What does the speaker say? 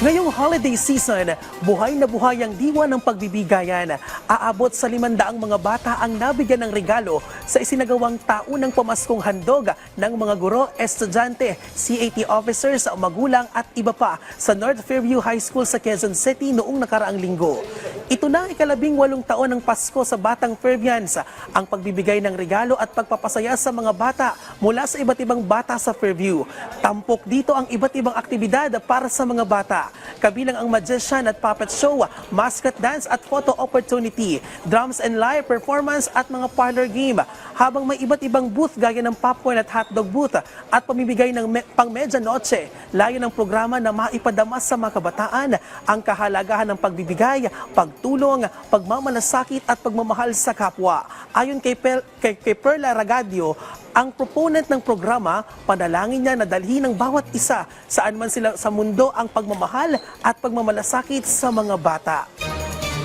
Ngayong holiday season, buhay na buhay ang diwa ng pagbibigayan. Aabot sa 500 mga bata ang nabigyan ng regalo sa isinagawang taunang pamaskong handog ng mga guro, estudyante, CAT officers, magulang at iba pa sa North Fairview High School sa Quezon City noong nakaraang linggo. Ito na ang ika-18 taon ng Pasko sa Batang Fairvians, ang pagbibigay ng regalo at pagpapasaya sa mga bata mula sa iba't ibang bata sa Fairview. Tampok dito ang iba't ibang aktibidad para sa mga bata. Kabilang ang magician at puppet show, mascot dance at photo opportunity, drums and live performance at mga parlor game. Habang may iba't ibang booth gaya ng popcorn at hotdog booth at pamimigay ng pang-medyanoche. Layo ng programa na maipadama sa mga kabataan ang kahalagahan ng pagbibigay, pagtulong, pagmamalasakit at pagmamahal sa kapwa. Ayon kay Perla Ragadio, ang proponent ng programa, panalangin niya na dalhin ng bawat isa saan man sila sa mundo ang pagmamahal at pagmamalasakit sa mga bata.